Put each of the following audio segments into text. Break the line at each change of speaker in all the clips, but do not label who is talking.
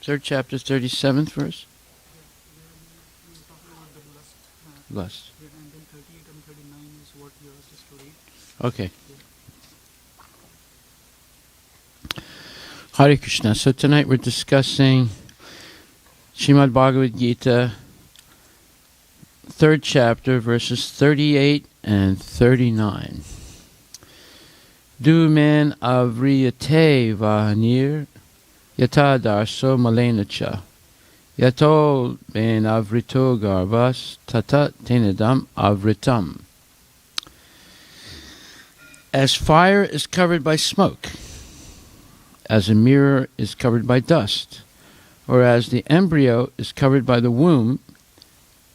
Third chapter, 37th verse. Lust.
Yeah, and then 38 and 39 is what you asked us to read.
Okay. Hare Krishna. So tonight we're discussing Srimad Bhagavad Gita, third chapter, verses 38 and 39. Dumen avriyate vahanir yata darso malenacha yato ben avrito garbas tata tenedam avritam. As fire is covered by smoke, as a mirror is covered by dust, or as the embryo is covered by the womb,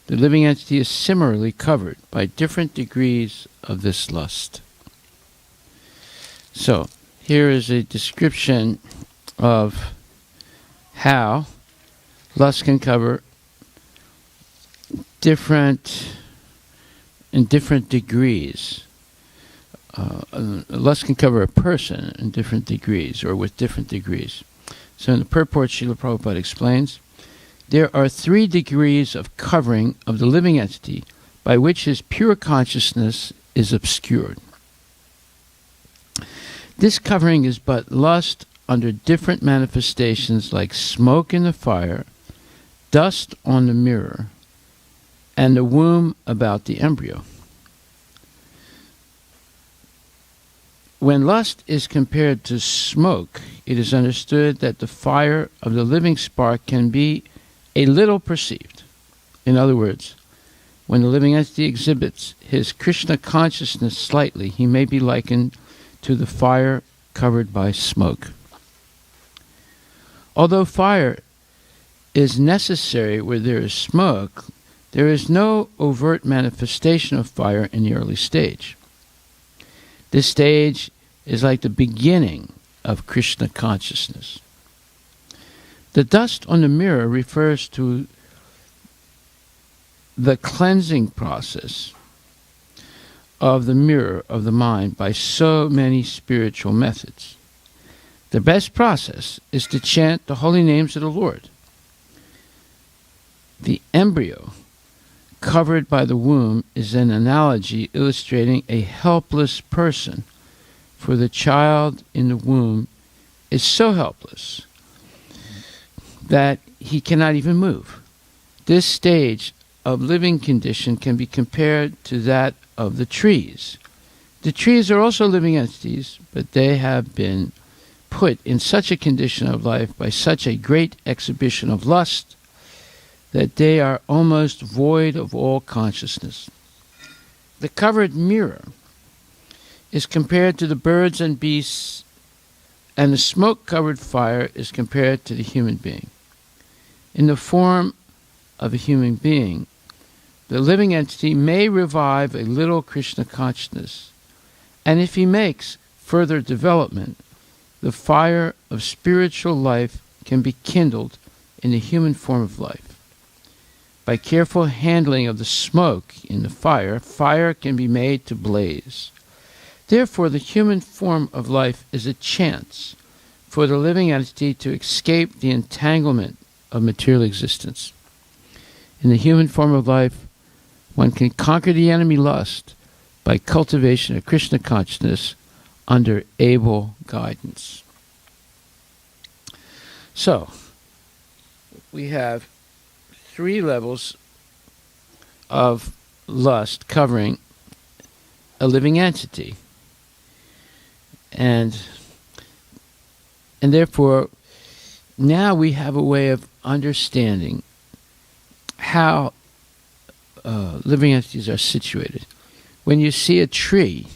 the living entity is similarly covered by different degrees of this lust. So, here is a description of how lust can cover in different degrees. Lust can cover a person in different degrees, or with different degrees. So in the purport, Srila Prabhupada explains, there are 3 degrees of covering of the living entity by which his pure consciousness is obscured. This covering is but lust under different manifestations like smoke in the fire, dust on the mirror, and the womb about the embryo. When lust is compared to smoke, it is understood that the fire of the living spark can be a little perceived. In other words, when the living entity exhibits his Krishna consciousness slightly, he may be likened to the fire covered by smoke. Although fire is necessary where there is smoke, there is no overt manifestation of fire in the early stage. This stage is like the beginning of Krishna consciousness. The dust on the mirror refers to the cleansing process of the mirror of the mind by so many spiritual methods. The best process is to chant the holy names of the Lord. The embryo covered by the womb is an analogy illustrating a helpless person, for the child in the womb is so helpless that he cannot even move. This stage of living condition can be compared to that of the trees. The trees are also living entities, but they have been put in such a condition of life by such a great exhibition of lust that they are almost void of all consciousness. The covered mirror is compared to the birds and beasts, and the smoke-covered fire is compared to the human being. In the form of a human being, the living entity may revive a little Krishna consciousness, and if he makes further development, the fire of spiritual life can be kindled in the human form of life. By careful handling of the smoke in the fire, fire can be made to blaze. Therefore, the human form of life is a chance for the living entity to escape the entanglement of material existence. In the human form of life, one can conquer the enemy lust by cultivation of Krishna consciousness under able guidance. So, we have 3 levels of lust covering a living entity. And therefore, now we have a way of understanding how living entities are situated. When you see a tree,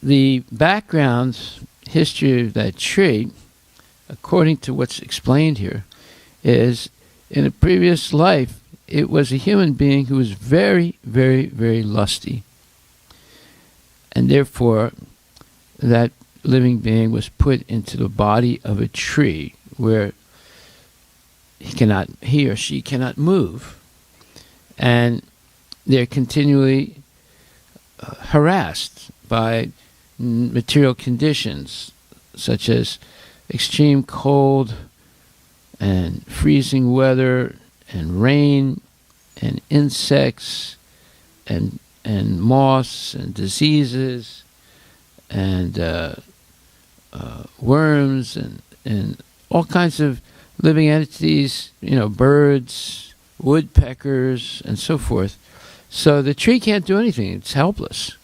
the background history of that tree, according to what's explained here, is in a previous life, it was a human being who was very, very, very lusty. And therefore, that living being was put into the body of a tree where he or she cannot move. And they're continually harassed by material conditions, such as extreme cold, and freezing weather and rain and insects and moss and diseases and worms and all kinds of living entities, birds, woodpeckers, and so forth. So the tree can't do anything. It's helpless.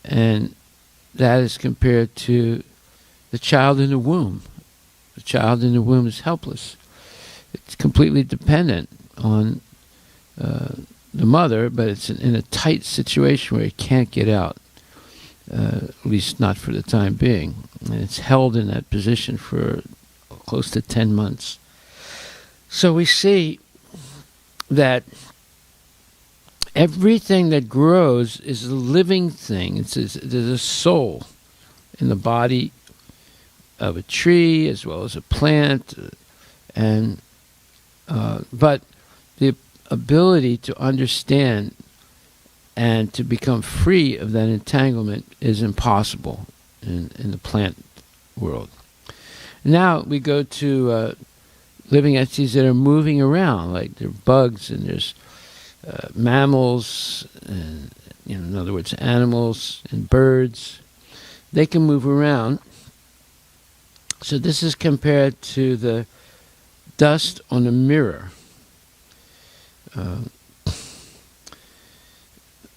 And that is compared to the child in the womb. The child in the womb is helpless. It's completely dependent on the mother, but it's in a tight situation where it can't get out, at least not for the time being. And it's held in that position for close to 10 months. So we see that everything that grows is a living thing. There's a soul in the body of a tree as well as a plant, but the ability to understand and to become free of that entanglement is impossible in the plant world. Now we go to living entities that are moving around, like there are bugs and there's mammals, and, in other words, animals and birds. They can move around. So this is compared to the dust on a mirror.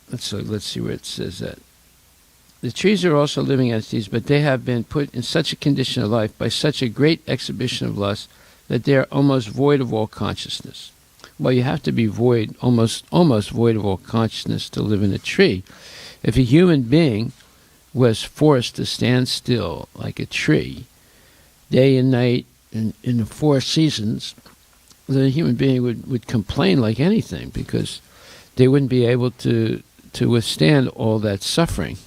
Let's see where it says that. The trees are also living entities, but they have been put in such a condition of life by such a great exhibition of lust that they are almost void of all consciousness. Well, you have to be void, almost void of all consciousness to live in a tree. If a human being was forced to stand still like a tree, day and night, in the 4 seasons, the human being would complain like anything, because they wouldn't be able to withstand all that suffering.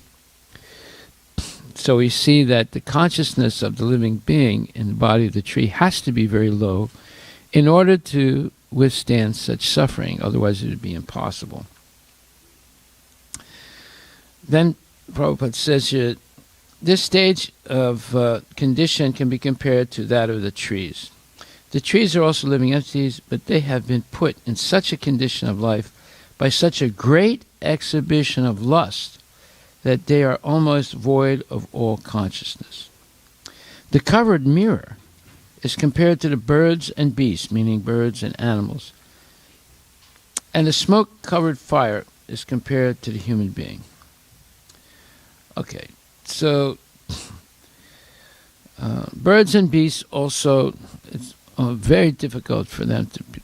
So we see that the consciousness of the living being in the body of the tree has to be very low in order to withstand such suffering. Otherwise it would be impossible. Then Prabhupada says here, this stage of condition can be compared to that of the trees. The trees are also living entities, but they have been put in such a condition of life by such a great exhibition of lust that they are almost void of all consciousness. The covered mirror is compared to the birds and beasts, meaning birds and animals. And the smoke-covered fire is compared to the human being. Okay, so birds and beasts also, it's very difficult for them to be,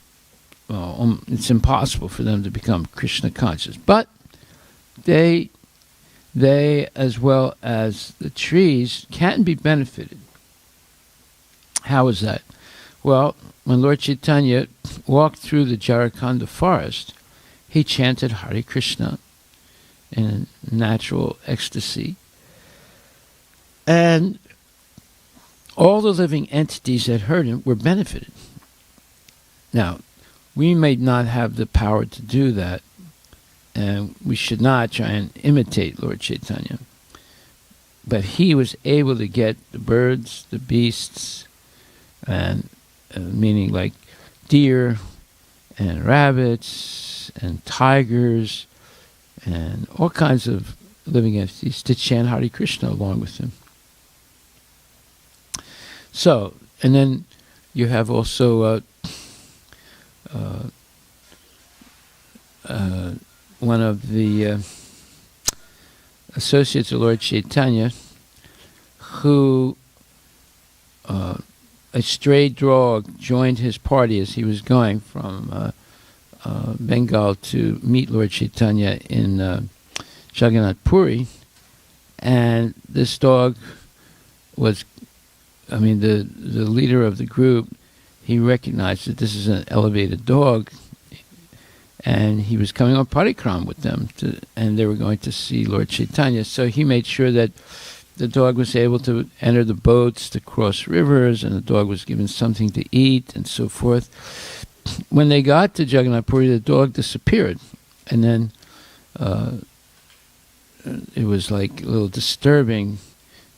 it's impossible for them to become Krishna conscious. But they, as well as the trees, can be benefited. How is that? Well, when Lord Chaitanya walked through the Jharkhanda forest, he chanted Hare Krishna in natural ecstasy. And all the living entities that heard him were benefited. Now, we may not have the power to do that, and we should not try and imitate Lord Chaitanya. But he was able to get the birds, the beasts, and meaning like deer and rabbits and tigers and all kinds of living entities to chant Hare Krishna along with him. So, and then you have also one of the associates of Lord Chaitanya, who a stray dog joined his party as he was going from Bengal to meet Lord Chaitanya in Jagannath Puri, and this dog was, the leader of the group, he recognized that this is an elevated dog, and he was coming on parikram with them, and they were going to see Lord Chaitanya. So he made sure that the dog was able to enter the boats to cross rivers, and the dog was given something to eat, and so forth. When they got to Jagannath Puri, the dog disappeared, and then it was like a little disturbing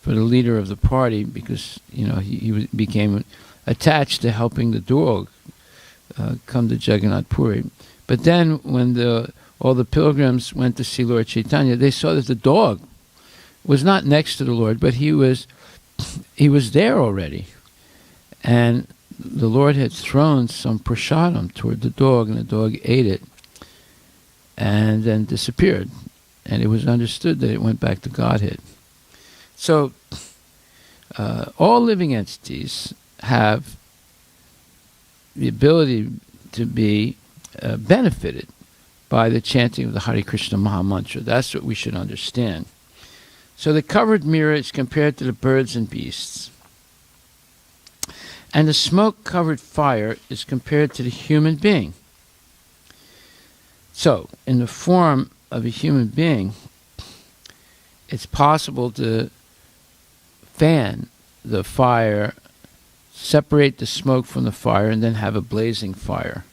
for the leader of the party, because he became attached to helping the dog come to Jagannath Puri. But then when all the pilgrims went to see Lord Chaitanya, they saw that the dog was not next to the Lord, but he was there already. And the Lord had thrown some prasadam toward the dog, and the dog ate it and then disappeared. And it was understood that it went back to Godhead. So all living entities have the ability to be benefited by the chanting of the Hare Krishna Maha Mantra. That's what we should understand. So the covered mirror is compared to the birds and beasts. And the smoke-covered fire is compared to the human being. So, in the form of a human being, it's possible to fan the fire, separate the smoke from the fire, and then have a blazing fire.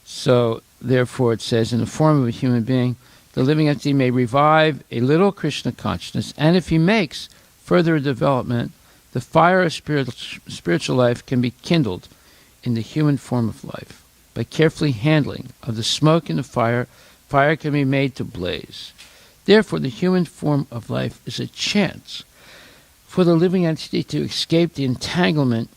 So, therefore, it says, in the form of a human being, the living entity may revive a little Krishna consciousness, and if he makes further development, the fire of spiritual life can be kindled in the human form of life. By carefully handling of the smoke in the fire, fire can be made to blaze. Therefore, the human form of life is a chance for the living entity to escape the entanglement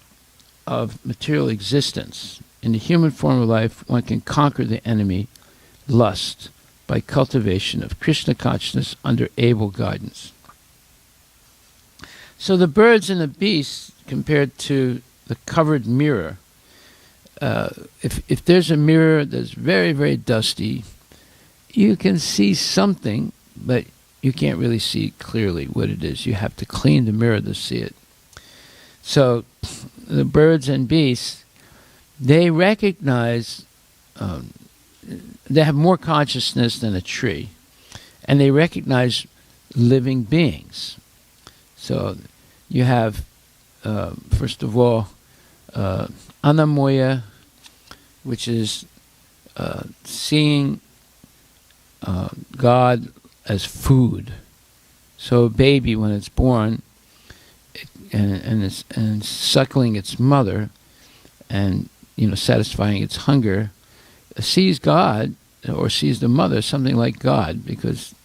of material existence. In the human form of life, one can conquer the enemy, lust, by cultivation of Krishna consciousness under able guidance. So the birds and the beasts compared to the covered mirror. If there's a mirror that's very, very dusty, you can see something, but you can't really see clearly what it is. You have to clean the mirror to see it. So the birds and beasts, they recognize, they have more consciousness than a tree, and they recognize living beings. So you have, first of all, anamoya, which is seeing God as food. So a baby, when it's born and it's suckling its mother and satisfying its hunger, sees God or sees the mother something like God, because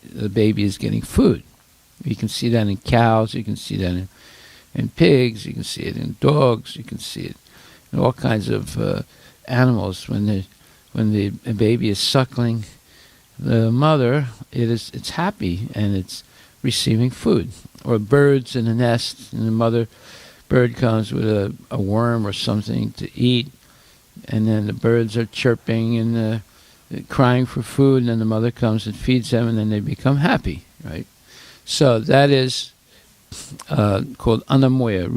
the baby is getting food. You can see that in cows, you can see that in pigs, you can see it in dogs, you can see it in all kinds of animals. When the baby is suckling the mother, it's happy and it's receiving food. Or birds in a nest, and the mother bird comes with a worm or something to eat, and then the birds are chirping and crying for food, and then the mother comes and feeds them, and then they become happy, right? So that is called anamoya,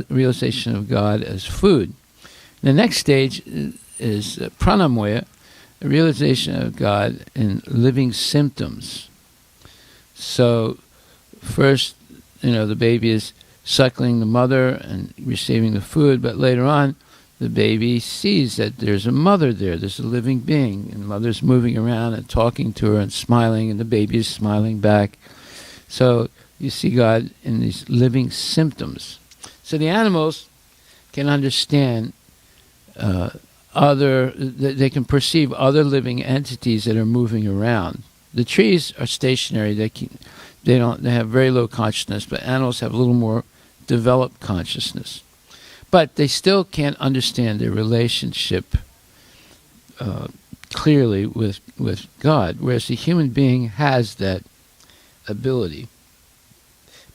realization of God as food. The next stage is pranamoya, a realization of God in living symptoms. So first, the baby is suckling the mother and receiving the food, but later on, the baby sees that there's a mother there, there's a living being, and the mother's moving around and talking to her and smiling, and the baby is smiling back. So you see God in these living symptoms. So the animals can understand they can perceive other living entities that are moving around. The trees are stationary. They have very low consciousness, but animals have a little more developed consciousness. But they still can't understand their relationship clearly with God, whereas the human being has that ability.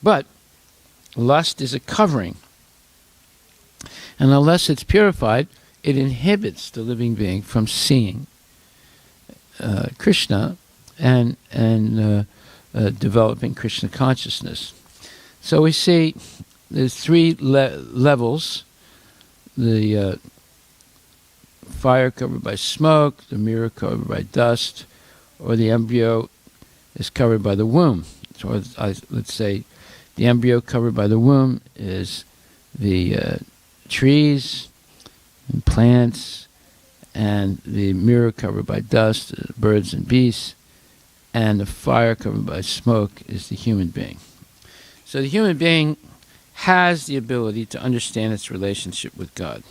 But lust is a covering, and unless it's purified, it inhibits the living being from seeing Krishna and developing Krishna consciousness. So we see there's three levels: the fire covered by smoke, the mirror covered by dust, or the embryo is covered by the womb. So let's say the embryo covered by the womb is the trees and plants, and the mirror covered by dust, birds and beasts, and the fire covered by smoke is the human being. So the human being has the ability to understand its relationship with God.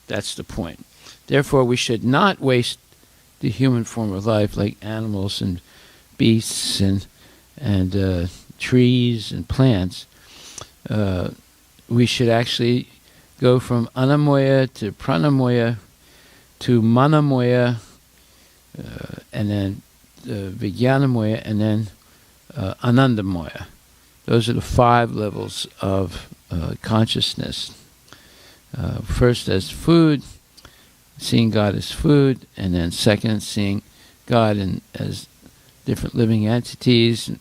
That's the point. Therefore, we should not waste the human form of life like animals and beasts and trees and plants. We should actually go from anamoya to pranamoya to manamoya, and then vijnanamoya, and then anandamoya. Those are the 5 levels of consciousness. First as food, seeing God as food, and then second, seeing God as different living entities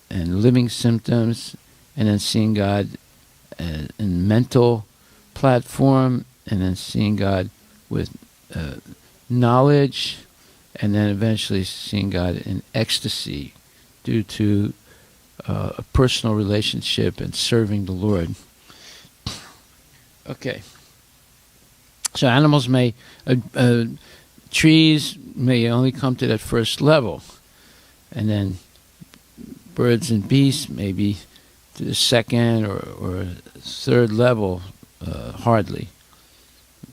and living symptoms, and then seeing God in mental platform, and then seeing God with knowledge, and then eventually seeing God in ecstasy due to a personal relationship and serving the Lord. Okay. So animals trees may only come to that first level, and then birds and beasts may be to the second or third level, hardly.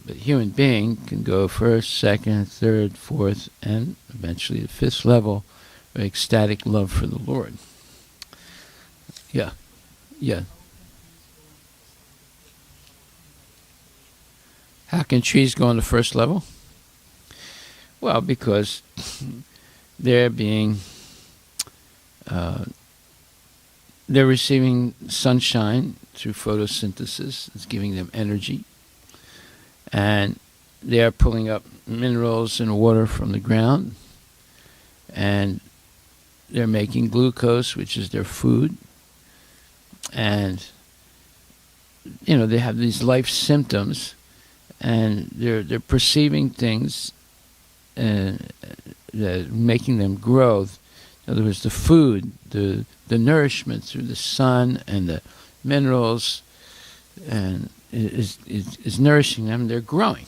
But human being can go first, second, third, fourth, and eventually the 5th level of ecstatic love for the Lord. Yeah. How can trees go on the first level? Well, because they're receiving sunshine through photosynthesis. It's giving them energy. And they are pulling up minerals and water from the ground. And they're making glucose, which is their food. And, they have these life symptoms. And they're perceiving things that are making them grow. In other words, the food, the nourishment through the sun and the minerals, and is nourishing them. They're growing,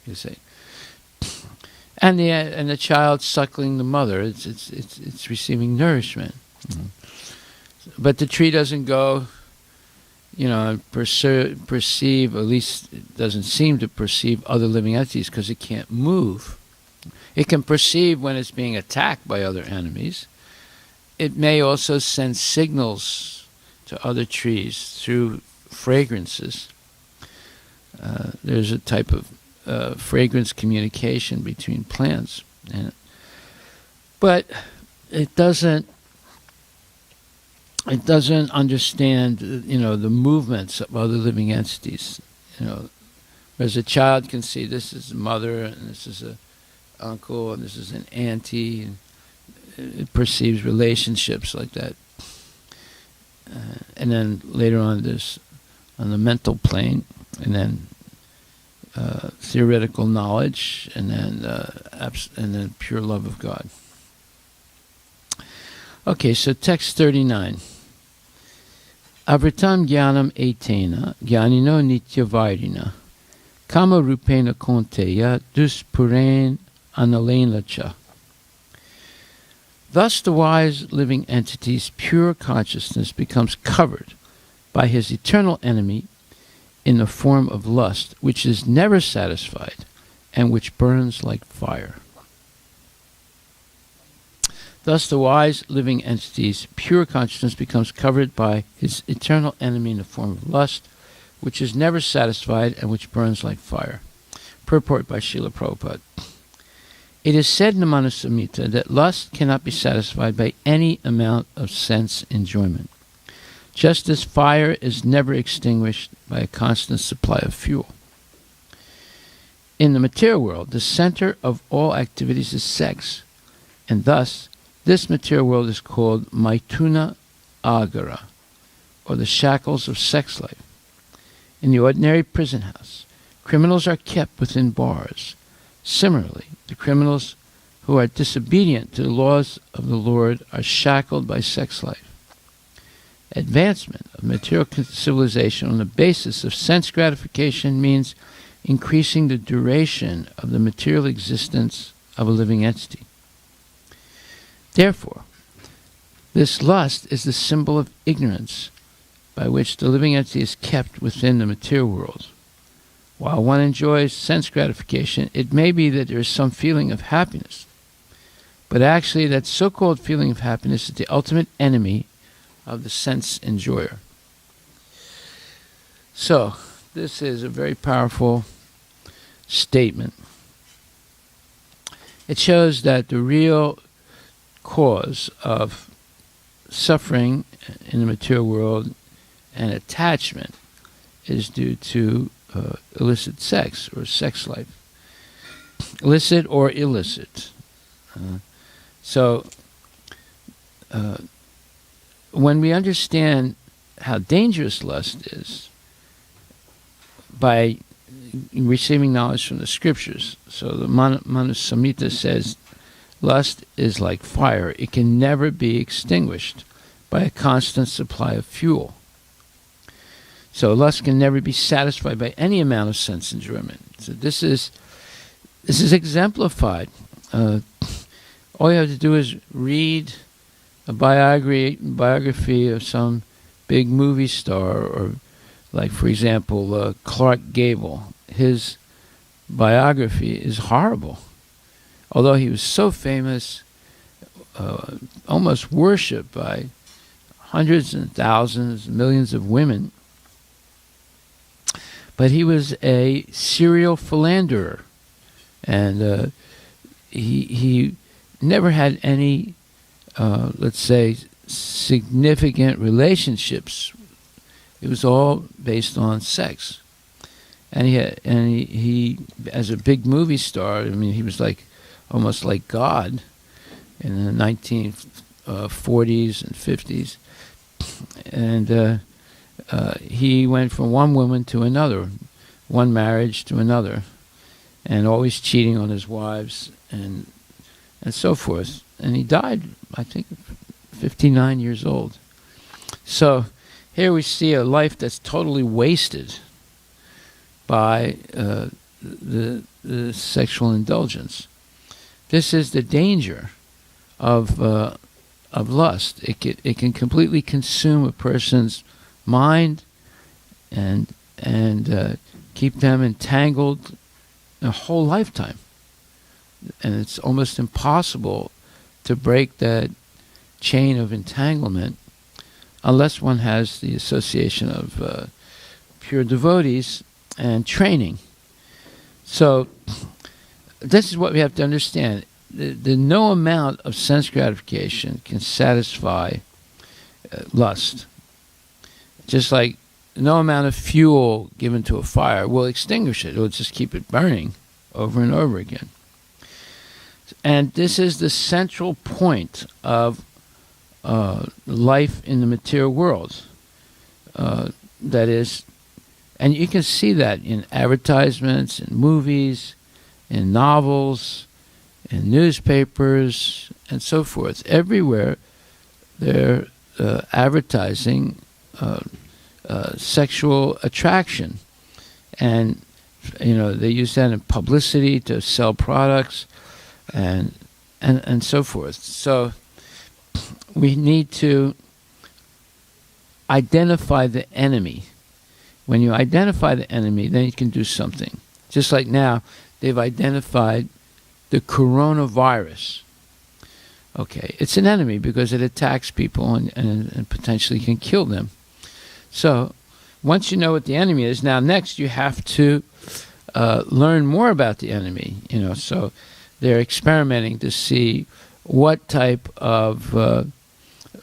you see. And the child suckling the mother, it's receiving nourishment. Mm-hmm. But the tree doesn't go, perceive, at least it doesn't seem to perceive other living entities because it can't move. It can perceive when it's being attacked by other enemies. It may also send signals to other trees through fragrances. There's a type of fragrance communication between plants. But it doesn't understand, the movements of other living entities. Whereas a child can see this is a mother, and this is a uncle, and this is an auntie, and it perceives relationships like that. And then later on, there's on the mental plane, and then theoretical knowledge, and then pure love of God. Okay, so text 39. Avritam jnanam etena, jnanino nityavarina, kama rupena konteya, duspuren analena cha. Thus the wise living entity's pure consciousness becomes covered by his eternal enemy in the form of lust, which is never satisfied and which burns like fire. Thus the wise living entity's pure consciousness becomes covered by his eternal enemy in the form of lust, which is never satisfied and which burns like fire. Purport by Srila Prabhupada. It is said in the Manu Samhita that lust cannot be satisfied by any amount of sense enjoyment, just as fire is never extinguished by a constant supply of fuel. In the material world, the center of all activities is sex, and thus this material world is called Maituna Agara, or the shackles of sex life. In the ordinary prison house, criminals are kept within bars. Similarly, the criminals who are disobedient to the laws of the Lord are shackled by sex life. Advancement of material civilization on the basis of sense gratification means increasing the duration of the material existence of a living entity. Therefore, this lust is the symbol of ignorance by which the living entity is kept within the material world. While one enjoys sense gratification, it may be that there is some feeling of happiness. But actually, that so-called feeling of happiness is the ultimate enemy of the sense enjoyer. So, this is a very powerful statement. It shows that the real cause of suffering in the material world and attachment is due to illicit sex or sex life. Illicit or illicit. So, when we understand how dangerous lust is by receiving knowledge from the scriptures, so the Manu Samhita says, lust is like fire. It can never be extinguished by a constant supply of fuel. So lust can never be satisfied by any amount of sense enjoyment. So this is exemplified. All you have to do is read a biography of some big movie star, or like, for example, Clark Gable. His biography is horrible. Although he was so famous, almost worshipped by hundreds and thousands, millions of women, but he was a serial philanderer, and he never had any, let's say, significant relationships. It was all based on sex, and he as a big movie star, I mean, he was like almost like God in the 1940s and 50s, and he went from one woman to another, one marriage to another, and always cheating on his wives and so forth. And he died, I think, 59 years old. So here we see a life that's totally wasted by the sexual indulgence. This is the danger of lust. It can completely consume a person's mind and keep them entangled a whole lifetime. And it's almost impossible to break that chain of entanglement unless one has the association of pure devotees and training. So this is what we have to understand. The no amount of sense gratification can satisfy lust. Just like no amount of fuel given to a fire will extinguish it. It will just keep it burning over and over again. And this is the central point of life in the material world. That is, and you can see that in advertisements, in movies, in novels, in newspapers, and so forth. Everywhere they're advertising sexual attraction. And, they use that in publicity to sell products and so forth. So we need to identify the enemy. When you identify the enemy, then you can do something. Just like now, they've identified the coronavirus. Okay, it's an enemy because it attacks people and potentially can kill them. So once you know what the enemy is, now next you have to learn more about the enemy. So they're experimenting to see what type of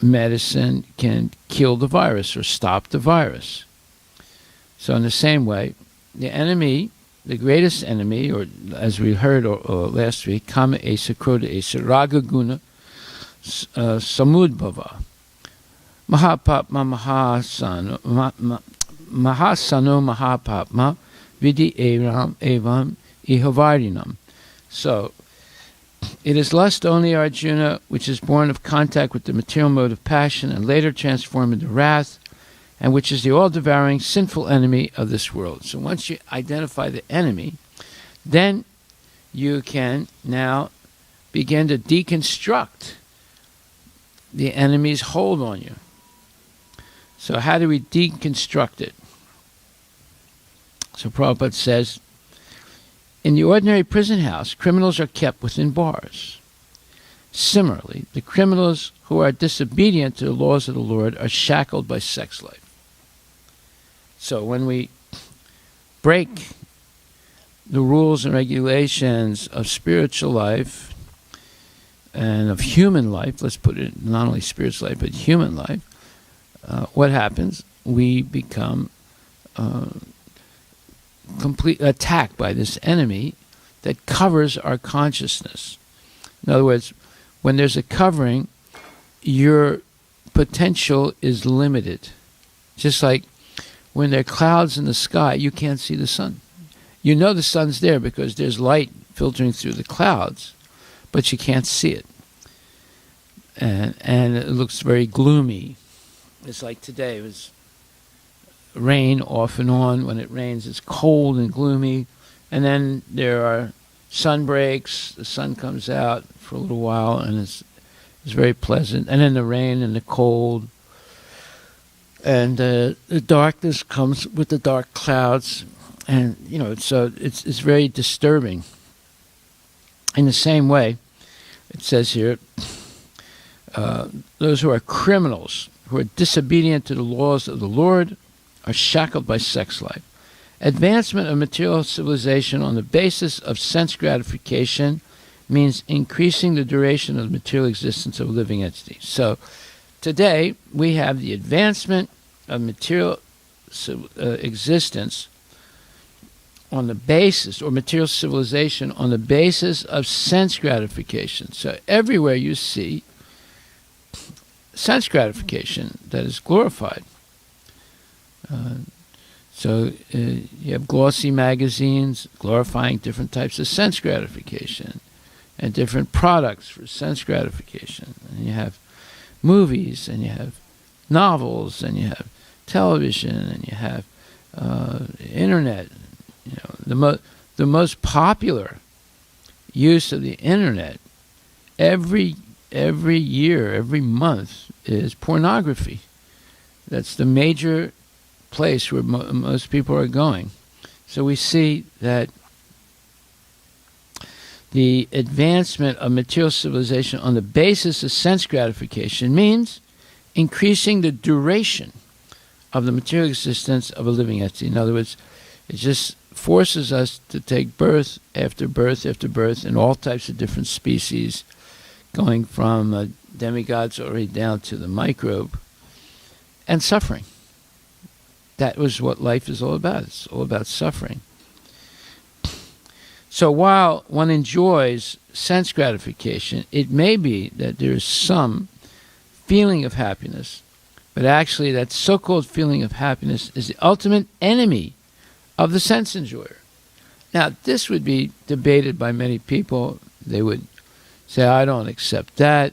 medicine can kill the virus or stop the virus. So in the same way, the enemy, the greatest enemy, or as we heard last week, kama esa, krodha esa, raga guna samudbhava, mahapapma mahasano mahapapma vidi evam ihavarinam. So it is lust only, Arjuna, which is born of contact with the material mode of passion and later transformed into wrath, and which is the all-devouring sinful enemy of this world. So once you identify the enemy, then you can now begin to deconstruct the enemy's hold on you. So how do we deconstruct it? So Prabhupada says, in the ordinary prison house, criminals are kept within bars. Similarly, the criminals who are disobedient to the laws of the Lord are shackled by sex life. So when we break the rules and regulations of spiritual life and of human life, let's put it not only spiritual life but human life, what happens? We become completely attacked by this enemy that covers our consciousness. In other words, when there's a covering, your potential is limited. Just like when there are clouds in the sky, you can't see the sun. You know the sun's there because there's light filtering through the clouds, but you can't see it. And it looks very gloomy. It's like today. It was rain off and on. When it rains, it's cold and gloomy. And then there are sun breaks. The sun comes out for a little while, and it's very pleasant. And then the rain and the cold. And the darkness comes with the dark clouds. And, so it's very disturbing. In the same way, it says here, those who are criminals, who are disobedient to the laws of the Lord, are shackled by sex life. Advancement of material civilization on the basis of sense gratification means increasing the duration of the material existence of a living entity. So today we have the advancement of material existence on the basis, or material civilization on the basis of sense gratification. So everywhere you see sense gratification that is glorified. So you have glossy magazines glorifying different types of sense gratification and different products for sense gratification. And you have movies, and you have novels, and you have television, and you have internet. The most popular use of the internet every year, every month, is pornography. That's the major place where most people are going. So we see that the advancement of material civilization on the basis of sense gratification means increasing the duration of the material existence of a living entity. In other words, it just forces us to take birth after birth after birth in all types of different species, going from demigods already down to the microbe, and suffering. That was what life is all about. It's all about suffering. So while one enjoys sense gratification, it may be that there is some feeling of happiness, but actually that so-called feeling of happiness is the ultimate enemy of the sense enjoyer. Now, this would be debated by many people. They would say, I don't accept that,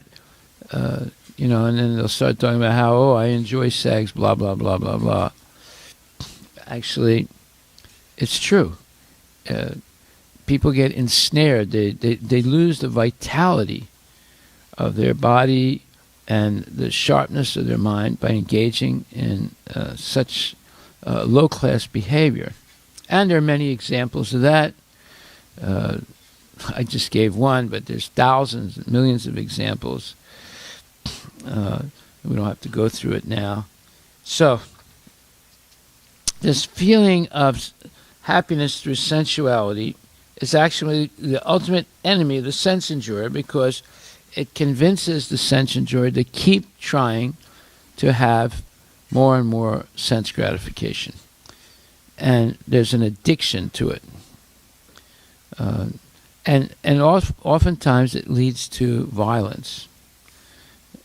and then they'll start talking about how, I enjoy sex, blah, blah, blah, blah, blah. Actually, it's true. People get ensnared. They lose the vitality of their body and the sharpness of their mind by engaging in such low-class behavior. And there are many examples of that. I just gave one, but there's thousands, millions of examples. We don't have to go through it now. So, this feeling of happiness through sensuality is actually the ultimate enemy of the sense enjoyer, because it convinces the sense enjoyer to keep trying to have more and more sense gratification. And there's an addiction to it. And oftentimes it leads to violence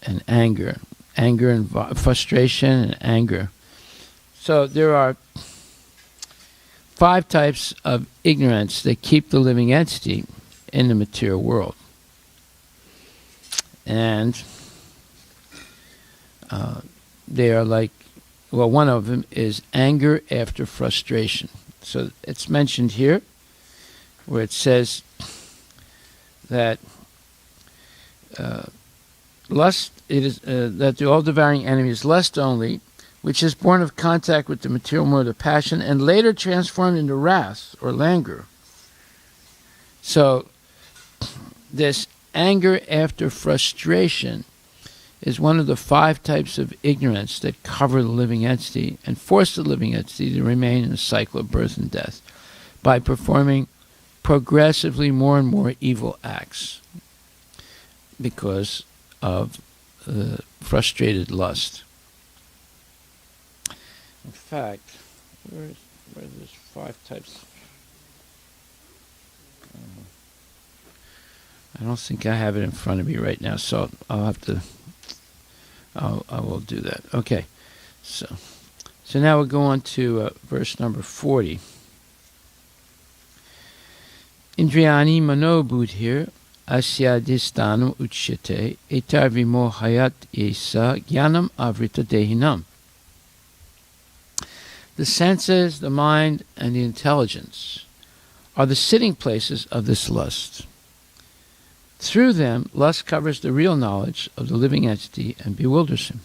and anger and frustration and anger. So there are 5 types of ignorance that keep the living entity in the material world. And they are like, one of them is anger after frustration. So it's mentioned here where it says that lust, it is that the all-devouring enemy is lust only, which is born of contact with the material mode of passion and later transformed into wrath or languor. So this anger after frustration is one of the 5 types of ignorance that cover the living entity and force the living entity to remain in a cycle of birth and death by performing progressively more and more evil acts because of frustrated lust. In fact, where are those 5 types? I don't think I have it in front of me right now, so I'll have to. I will do that. Okay, so now we'll go on to verse number 40. Indriyani manobudhir asyadhistanam uchyate etar vimohayat esa jnanam avrita dehinam. The senses, the mind, and the intelligence are the sitting places of this lust. Through them, lust covers the real knowledge of the living entity and bewilders him.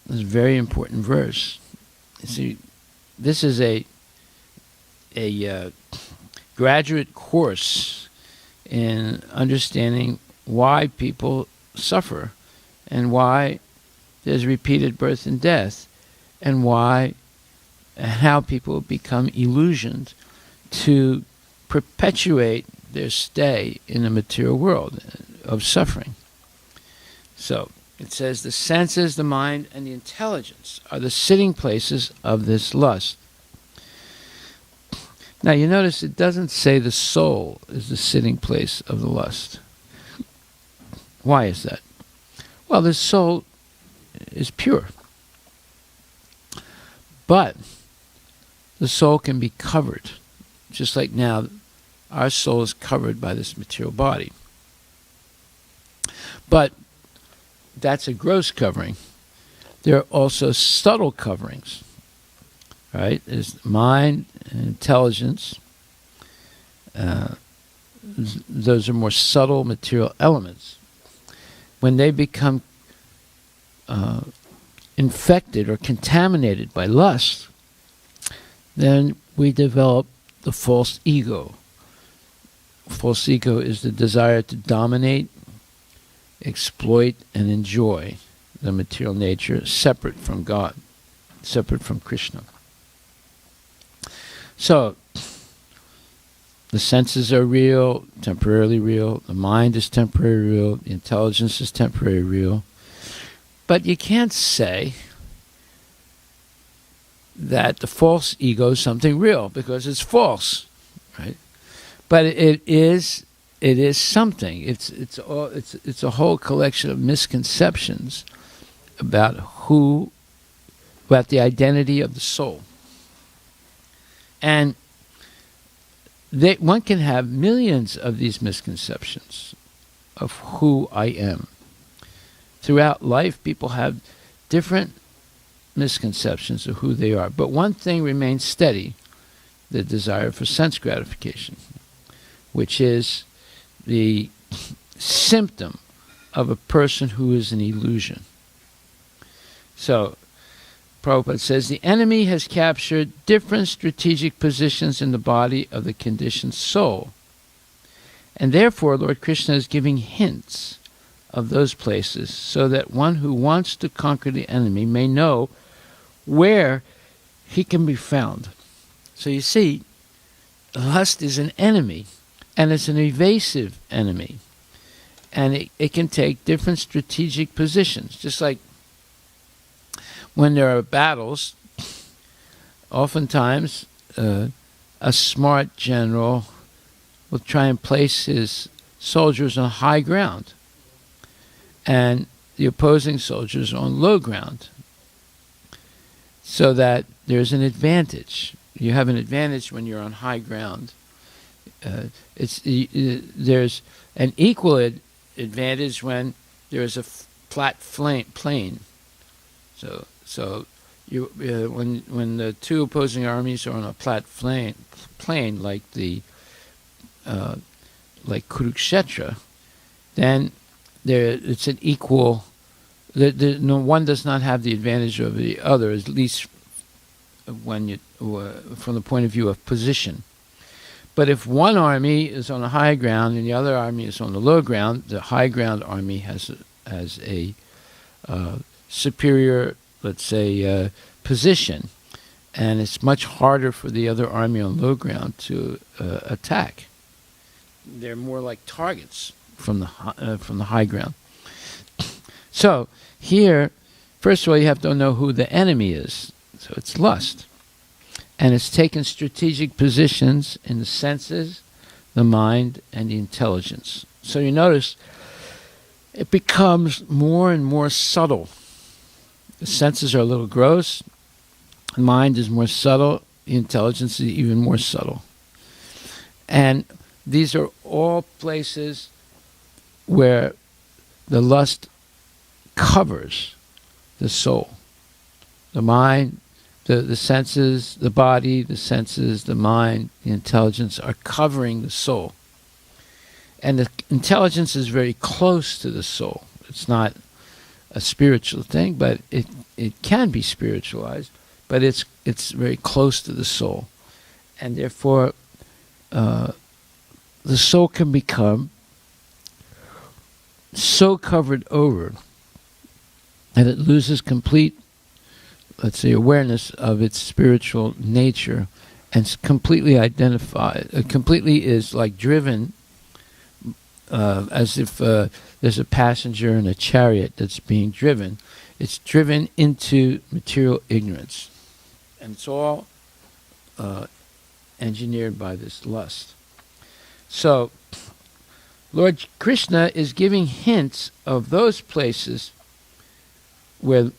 This is a very important verse. You see, this is a graduate course in understanding why people suffer and why there's repeated birth and death and why and how people become illusioned to perpetuate their stay in the material world of suffering. So it says the senses, the mind, and the intelligence are the sitting places of this lust. Now you notice it doesn't say the soul is the sitting place of the lust. Why is that? Well, the soul is pure. But the soul can be covered, just like now our soul is covered by this material body. But that's a gross covering. There are also subtle coverings, right? There's mind and intelligence. Those are more subtle material elements. When they become infected or contaminated by lust, then we develop the false ego. False ego is the desire to dominate, exploit, and enjoy the material nature separate from God, separate from Krishna. So, the senses are real, temporarily real. The mind is temporarily real. The intelligence is temporarily real. But you can't say that the false ego is something real because it's false, right? But it is something. It's a whole collection of misconceptions about the identity of the soul. And one can have millions of these misconceptions of who I am. Throughout life, people have different misconceptions of who they are. But one thing remains steady, the desire for sense gratification, which is the symptom of a person who is an illusion. So, Prabhupada says, the enemy has captured different strategic positions in the body of the conditioned soul. And therefore, Lord Krishna is giving hints of those places so that one who wants to conquer the enemy may know where he can be found. So you see, lust is an enemy, and it's an evasive enemy. And it can take different strategic positions, just like when there are battles, oftentimes a smart general will try and place his soldiers on high ground and the opposing soldiers on low ground so that there's an advantage. You have an advantage when you're on high ground. There's an equal advantage when there's a flat plain. So you when the two opposing armies are on a flat plain like like Kurukshetra, then it's an equal No, one does not have the advantage over the other, at least when from the point of view of position. But if one army is on the high ground and the other army is on the low ground, the high ground army has a superior, let's say, position, and it's much harder for the other army on low ground to attack. They're more like targets from the high ground. So here, first of all, you have to know who the enemy is. So it's lust. And it's taken strategic positions in the senses, the mind, and the intelligence. So you notice it becomes more and more subtle. The senses are a little gross. The mind is more subtle. The intelligence is even more subtle. And these are all places where the lust covers the soul. The mind, the senses, the body, the senses, the mind, the intelligence are covering the soul. And the intelligence is very close to the soul. It's not a spiritual thing, but it can be spiritualized, but it's very close to the soul. And therefore, the soul can become so covered over that it loses complete, let's say, awareness of its spiritual nature, and completely completely is like driven as if there's a passenger in a chariot that's being driven. It's driven into material ignorance. And it's all engineered by this lust. So, Lord Krishna is giving hints of those places where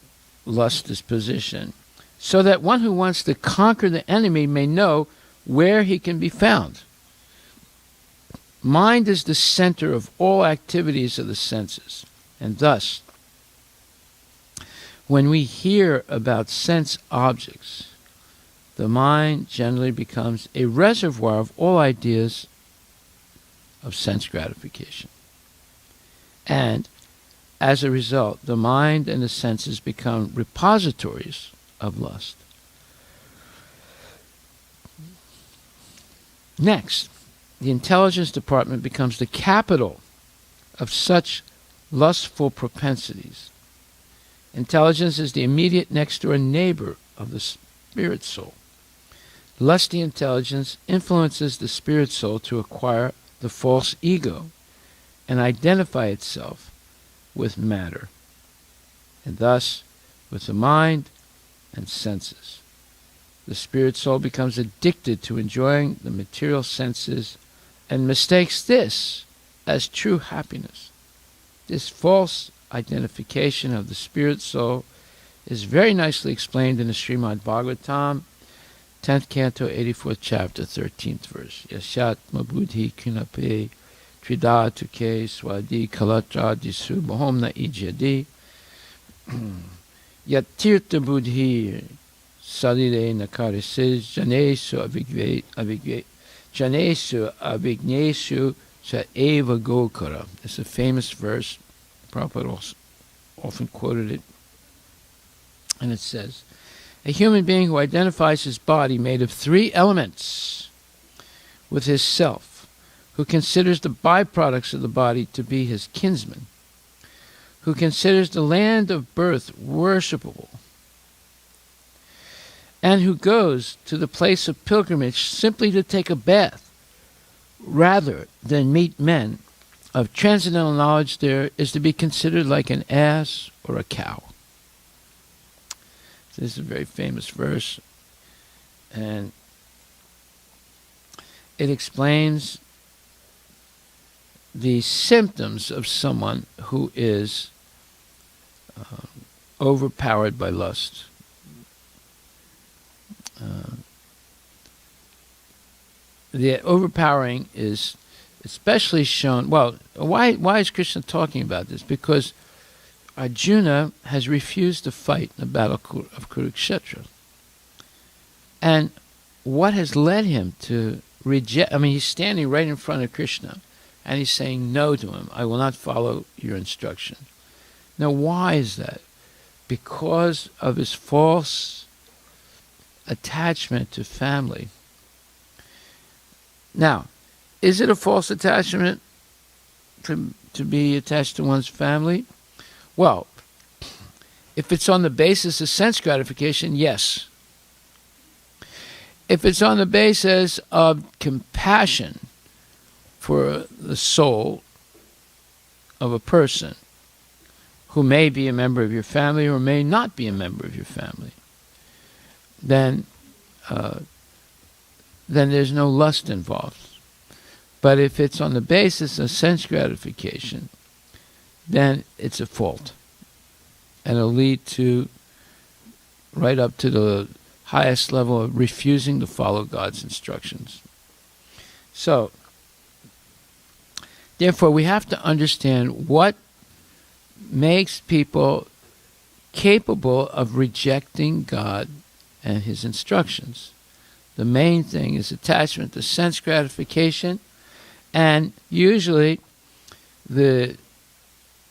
lust is positioned, so that one who wants to conquer the enemy may know where he can be found. Mind is the center of all activities of the senses, and thus, when we hear about sense objects, the mind generally becomes a reservoir of all ideas of sense gratification. And as a result, the mind and the senses become repositories of lust. Next, the intelligence department becomes the capital of such lustful propensities. Intelligence is the immediate next-door neighbor of the spirit soul. Lusty intelligence influences the spirit soul to acquire the false ego and identify itself with matter, and thus with the mind and senses. The spirit soul becomes addicted to enjoying the material senses and mistakes this as true happiness. This false identification of the spirit soul is very nicely explained in the Srimad Bhagavatam, 10th canto, 84th chapter, 13th verse. Yashatma buddhi kinape Trida tuke swadi kalatra disu mohomna ijyadi yatirta buddhi salire nakarises janesu avignesu sa eva gokara. It's a famous verse. Prabhupada often quoted it. And it says, a human being who identifies his body made of 3 elements with his self, who considers the byproducts of the body to be his kinsmen, who considers the land of birth worshipable, and who goes to the place of pilgrimage simply to take a bath, rather than meet men of transcendental knowledge, there is to be considered like an ass or a cow. This is a very famous verse, and it explains the symptoms of someone who is overpowered by lust. The overpowering is especially shown. Well, why is Krishna talking about this? Because Arjuna has refused to fight in the battle of Kurukshetra. And what has led him to reject? I mean, he's standing right in front of Krishna, and he's saying no to him. I will not follow your instruction. Now, why is that? Because of his false attachment to family. Now, is it a false attachment to be attached to one's family? Well, if it's on the basis of sense gratification, yes. If it's on the basis of compassion for the soul of a person who may be a member of your family or may not be a member of your family, then there's no lust involved. But if it's on the basis of sense gratification, then it's a fault. And it'll lead to right up to the highest level of refusing to follow God's instructions. So, therefore, we have to understand what makes people capable of rejecting God and his instructions. The main thing is attachment to sense gratification, and usually the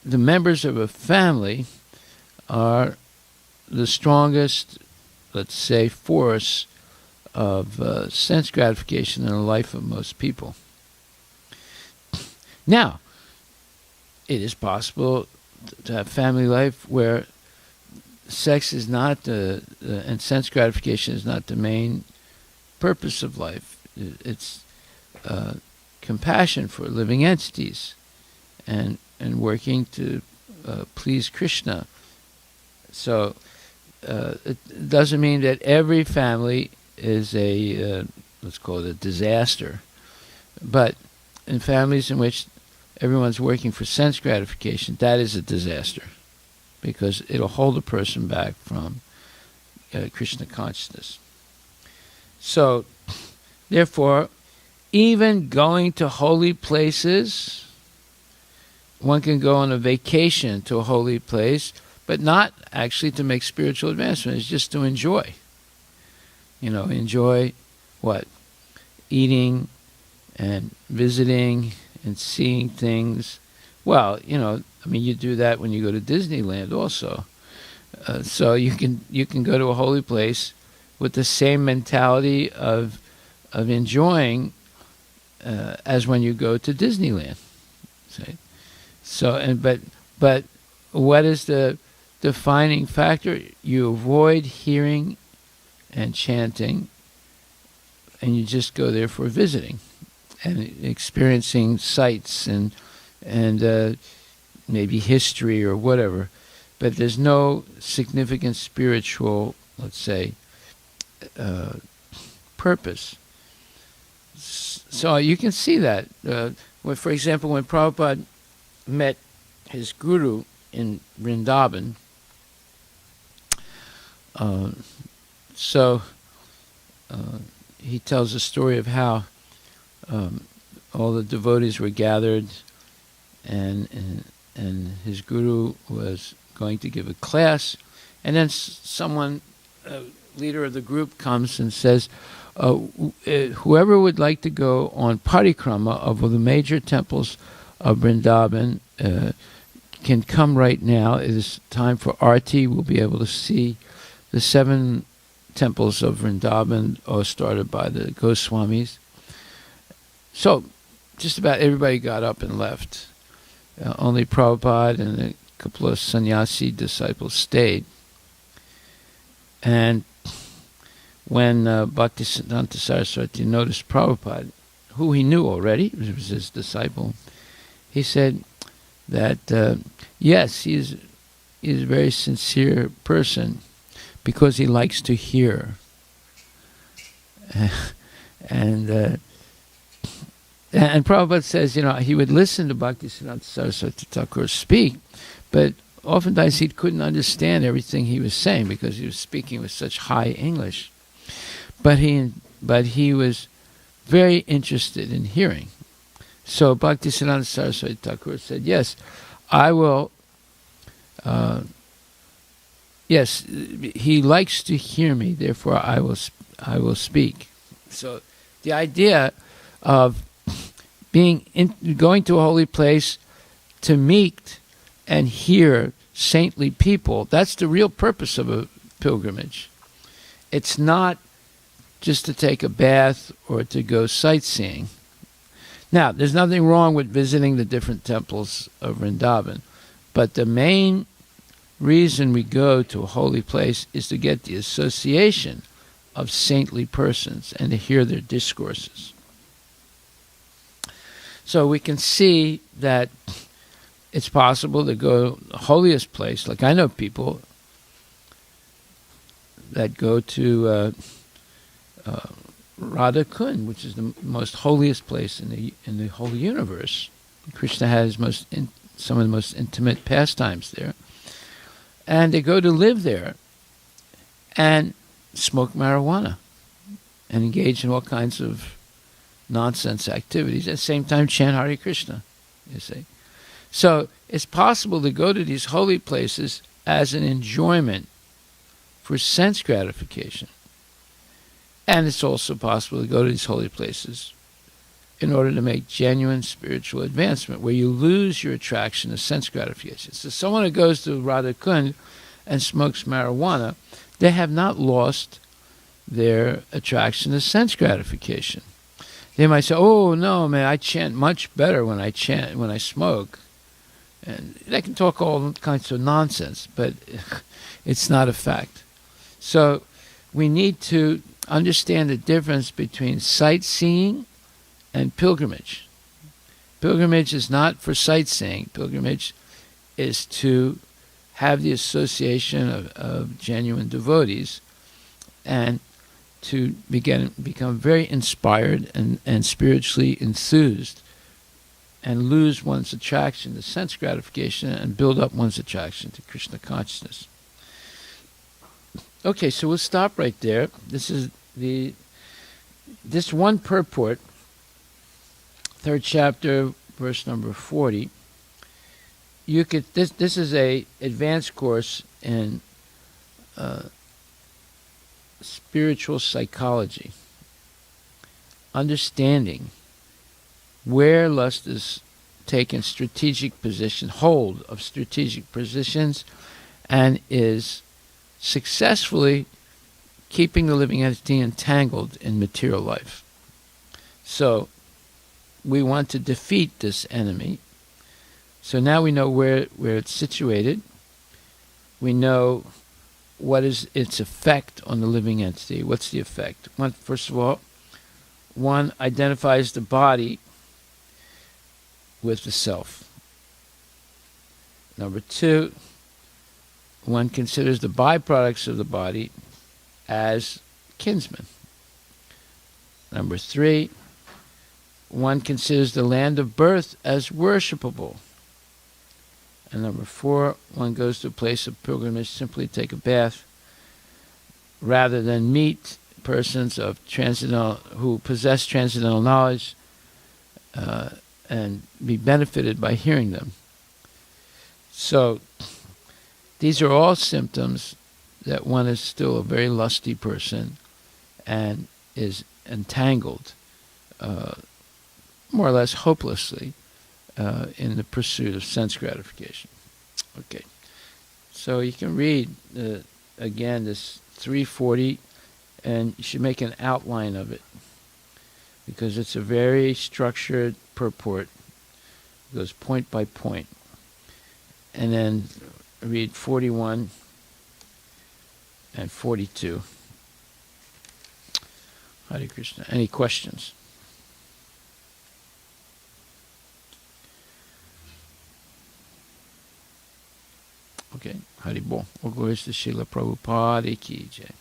members of a family are the strongest, let's say, force of sense gratification in the life of most people. Now, it is possible to have family life where sex is not and sense gratification is not the main purpose of life. It's compassion for living entities and working to please Krishna. So it doesn't mean that every family is a, let's call it a disaster. But in families in which everyone's working for sense gratification, that is a disaster, because it'll hold a person back from Krishna consciousness. So, therefore, even going to holy places, one can go on a vacation to a holy place, but not actually to make spiritual advancement. It's just to enjoy. Enjoy what? Eating and visiting and seeing things. Well, you do that when you go to Disneyland also. So you can go to a holy place with the same mentality of enjoying as when you go to Disneyland. See? So but what is the defining factor? You avoid hearing and chanting, and you just go there for visiting and experiencing sights and maybe history or whatever. But there's no significant spiritual, let's say, purpose. So you can see that. For example, when Prabhupada met his guru in Vrindavan, he tells a story of how all the devotees were gathered, and his guru was going to give a class, and then someone, leader of the group, comes and says, whoever would like to go on parikrama of the major temples of Vrindavan can come right now. It is time for arti. We'll be able to see the 7 temples of Vrindavan, all started by the Goswamis. So just about everybody got up and left. Only Prabhupada and a couple of sannyasi disciples stayed. And when Bhaktisiddhanta Saraswati noticed Prabhupada, who he knew already, it was his disciple, he said that, yes, he is a very sincere person because he likes to hear. And Prabhupada says, he would listen to Bhaktisiddhanta Saraswati Thakur speak, but oftentimes he couldn't understand everything he was saying because he was speaking with such high English. But he was very interested in hearing. So Bhaktisiddhanta Saraswati Thakur said, yes, I will, yes, he likes to hear me, therefore I will speak. So the idea of going to a holy place to meet and hear saintly people. That's the real purpose of a pilgrimage. It's not just to take a bath or to go sightseeing. Now, there's nothing wrong with visiting the different temples of Vrindavan, but the main reason we go to a holy place is to get the association of saintly persons and to hear their discourses. So we can see that it's possible to go to the holiest place. Like I know people that go to Radha Kund, which is the most holiest place in the whole universe. Krishna has some of the most intimate pastimes there. And they go to live there and smoke marijuana and engage in all kinds of nonsense activities. At the same time, chant Hare Krishna, you see. So it's possible to go to these holy places as an enjoyment for sense gratification. And it's also possible to go to these holy places in order to make genuine spiritual advancement, where you lose your attraction to sense gratification. So someone who goes to Radha Kund and smokes marijuana, they have not lost their attraction to sense gratification. They might say, "Oh no, man, I chant much better when I smoke," and they can talk all kinds of nonsense, but it's not a fact. So we need to understand the difference between sightseeing and pilgrimage. Pilgrimage is not for sightseeing. Pilgrimage is to have the association of genuine devotees and to become very inspired and spiritually enthused and lose one's attraction to sense gratification and build up one's attraction to Krishna consciousness. Okay, so we'll stop right there. This is this one purport, 3rd chapter, verse number 40. This is a advanced course in spiritual psychology, understanding where lust is taken hold of strategic positions, and is successfully keeping the living entity entangled in material life. So we want to defeat this enemy. So now we know where it's situated. We know what is its effect on the living entity. What's the effect? First of all, one identifies the body with the self. Number 2, one considers the byproducts of the body as kinsmen. Number 3, one considers the land of birth as worshipable. And number 4, one goes to a place of pilgrimage simply to take a bath, rather than meet persons of who possess transcendental knowledge and be benefited by hearing them. So these are all symptoms that one is still a very lusty person and is entangled, more or less hopelessly, in the pursuit of sense gratification. Okay, so you can read again this 340, and you should make an outline of it because it's a very structured purport. It goes point by point, and then read 41 and 42. Hare Krishna. Any questions? Okay, Hari Bol. All glories to Srila Prabhupada ki jai.